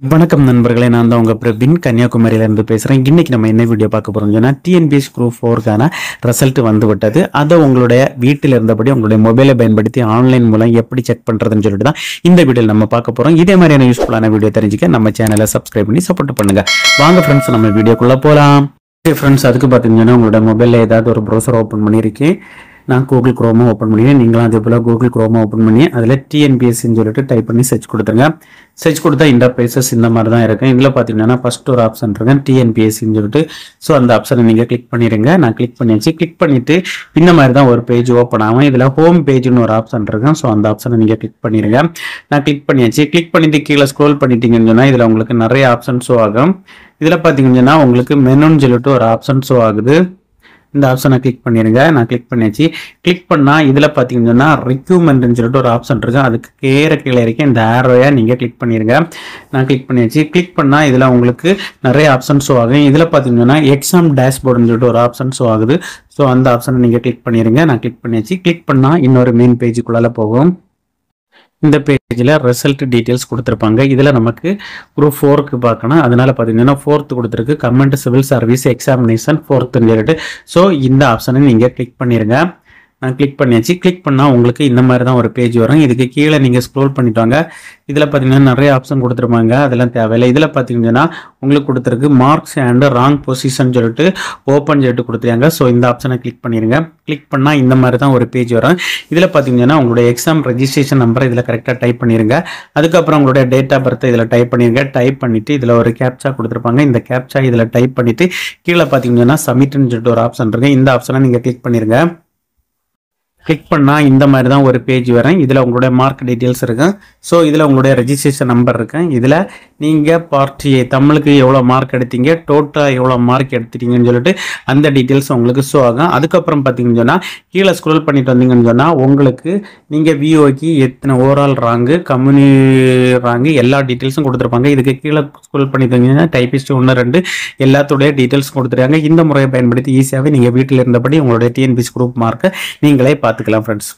வணக்கம் நண்பர்களே, நான் தான் உங்க பிரபின் கன்னியாகுமரியிலிருந்து பேசுகிறேன். இன்றைக்கி நம்ம என்ன வீடியோ பார்க்க போகிறோம்னு சொன்னால், டிஎன்பிஎஸ்சி குரூப் 4க்கான ரிசல்ட் வந்து விட்டது. அதை உங்களுடைய வீட்டில் இருந்தபடி உங்களுடைய மொபைலை பயன்படுத்தி ஆன்லைன் மூலம் எப்படி செக் பண்ணுறதுன்னு சொல்லிட்டு தான் இந்த வீடியோவில் நம்ம பார்க்க போகிறோம். இதே மாதிரியான யூஸ்ஃபுல்லான வீடியோ தெரிஞ்சுக்க நம்ம சேனலை சப்ஸ்கிரைப் பண்ணி சப்போர்ட் பண்ணுங்கள். வாங்க ஃப்ரெண்ட்ஸ், நம்ம வீடியோக்குள்ளே போகலாம். ஃப்ரெண்ட்ஸ், அதுக்கு பார்த்தீங்கன்னா உங்களோட மொபைலில் ஏதாவது ஒரு ப்ரௌசர் ஓப்பன் பண்ணியிருக்கேன். நான் கூகுள் குரோமா ஓப்பன் பண்ணி, நீங்களும் அதே போல் கூகுள் குரோமா ஓப்பன் பண்ணி அதில் டிஎன்பிஎஸ்சின்னு சொல்லிட்டு டைப் பண்ணி சர்ச் கொடுத்துருங்க. சர்ச் கொடுத்தா இன்டர்ஃபேஸஸ் இந்த மாதிரி தான் இருக்கும். இதில் பார்த்தீங்கன்னா ஃபர்ஸ்ட் ஒரு ஆப்ஷன் இருக்கேன், டிஎன்பிஎஸ்சின்னு சொல்லிட்டு. ஸோ அந்த ஆப்ஷனை நீங்கள் கிளிக் பண்ணிடுங்க. நான் கிளிக் பண்ணியாச்சு. கிளிக் பண்ணிவிட்டு இந்த மாதிரி தான் ஒரு பேஜ் ஓப்பன் ஆகும். இதில் ஹோம் பேஜ்னு ஒரு ஆப்ஷன் இருக்கும். ஸோ அந்த ஆப்ஷனை நீங்கள் கிளிக் பண்ணிடுங்க. நான் கிளிக் பண்ணியாச்சு. கிளிக் பண்ணிட்டு கீழே ஸ்க்ரோல் பண்ணிட்டீங்கன்னு சொன்னால் இதில் உங்களுக்கு நிறைய ஆப்ஷன் ஷோ ஆகும். இதில் பார்த்தீங்கன்னா உங்களுக்கு மெனுன்னு சொல்லிட்டு ஒரு ஆப்ஷன் ஷோ ஆகுது. இந்த ஆப்ஷனை கிளிக் பண்ணிடுங்க. நான் கிளிக் பண்ணியாச்சு. கிளிக் பண்ணால் இதில் பார்த்தீங்கன்னா ரெக்யூமெண்ட்னு சொல்லிட்டு ஒரு ஆப்ஷன் இருக்குது. அதுக்கு கீழே இருக்க இந்த ஆரோயை நீங்கள் கிளிக் பண்ணிடுங்க. நான் கிளிக் பண்ணியாச்சு. கிளிக் பண்ணால் இதில் உங்களுக்கு நிறைய ஆப்ஷன் ஷோ ஆகும். இதில் பார்த்தீங்கன்னா எக்ஸாம் டேஷ்போர்டுன்னு சொல்லிட்டு ஒரு ஆப்ஷன் ஷோ ஆகுது. ஸோ அந்த ஆப்ஷனை நீங்கள் கிளிக் பண்ணிடுங்க. நான் கிளிக் பண்ணியாச்சு. கிளிக் பண்ணால் இன்னொரு மெயின் பேஜுக்குள்ளால போகும். இந்த பேஜில் ரிசல்ட் டீட்டெயில்ஸ் கொடுத்துருப்பாங்க. இதில் நமக்கு குரூப் 4க்கு பார்க்கணும். அதனால பார்த்தீங்கன்னா 4th கொடுத்துருக்கு, government civil service examination 4th சொல்லிட்டு. ஸோ இந்த ஆப்ஷனை நீங்கள் கிளிக் பண்ணிடுங்க. நான் கிளிக் பண்ணியாச்சு. கிளிக் பண்ணால் உங்களுக்கு இந்த மாதிரி தான் ஒரு பேஜ் வரும். இதுக்கு கீழே நீங்கள் ஸ்க்ரோல் பண்ணிட்டாங்க. இதில் பார்த்தீங்கன்னா நிறைய ஆப்ஷன் கொடுத்துருப்பாங்க. அதெல்லாம் தேவையில்லை. இதில் பார்த்தீங்கன்னா உங்களுக்கு கொடுத்துருக்கு மார்க்ஸ் அண்ட் ராங் பொசிஷன் சொல்லிட்டு ஓப்பன் சொல்லிட்டு கொடுத்துருக்காங்க. ஸோ இந்த ஆப்ஷனை கிளிக் பண்ணிடுங்க. கிளிக் பண்ணால் இந்த மாதிரி தான் ஒரு பேஜ் வரும். இதில் பார்த்தீங்கன்னா உங்களுடைய எக்ஸாம் ரெஜிஸ்ட்ரேஷன் நம்பரை இதில் கரெக்டாக டைப் பண்ணிடுங்க. அதுக்கப்புறம் உங்களுடைய டேட் ஆஃப் பர்த் இதில் டைப் பண்ணிடுங்க. டைப் பண்ணிவிட்டு இதில் ஒரு கேப்சா கொடுத்துருப்பாங்க. இந்த கேப்சா இதில் டைப் பண்ணிவிட்டு கீழே பார்த்தீங்கன்னா சப்மிட்னு சொல்லிட்டு ஒரு ஆப்ஷன் இருக்குது. இந்த ஆப்ஷனை நீங்கள் கிளிக் பண்ணிடுங்க. கிளிக் பண்ணால் இந்த மாதிரி தான் ஒரு பேஜ் வரும். இதில் உங்களுடைய மார்க் டீட்டெயில்ஸ் இருக்கும். ஸோ இதில் உங்களுடைய ரெஜிஸ்ட்ரேஷன் நம்பர் இருக்கும். இதில் நீங்கள் பார்ட் ஏ தமிழுக்கு எவ்வளோ மார்க் எடுத்தீங்க, டோட்டலாக எவ்வளோ மார்க் எடுத்துட்டீங்கன்னு சொல்லிட்டு அந்த டீட்டெயில்ஸ் உங்களுக்கு ஷோ ஆகும். அதுக்கப்புறம் பார்த்தீங்கன்னு சொன்னால் கீழே ஸ்க்ரோல் பண்ணிட்டு வந்தீங்கன்னு சொன்னால் உங்களுக்கு நீங்கள் விஓக்கு எத்தனை ஓவரால் ராங்கு, கம்யூனி ராங்கு எல்லா டீட்டெயில்ஸும் கொடுத்துருப்பாங்க. இதுக்கு கீழே ஸ்க்ரோல் பண்ணிட்டு வந்தீங்கன்னா டைபிஸ்ட் 1, 2 எல்லாத்துடைய டீட்டெயில்ஸ் கொடுத்துருக்காங்க. இந்த முறையை பயன்படுத்தி ஈஸியாகவே நீங்கள் வீட்டில் இருந்தபடி உங்களுடைய டிஎன்பிஎஸ்சி குரூப் மார்க்கை நீங்களே பார்த்துக்கலாம் ஃப்ரெண்ட்ஸ்.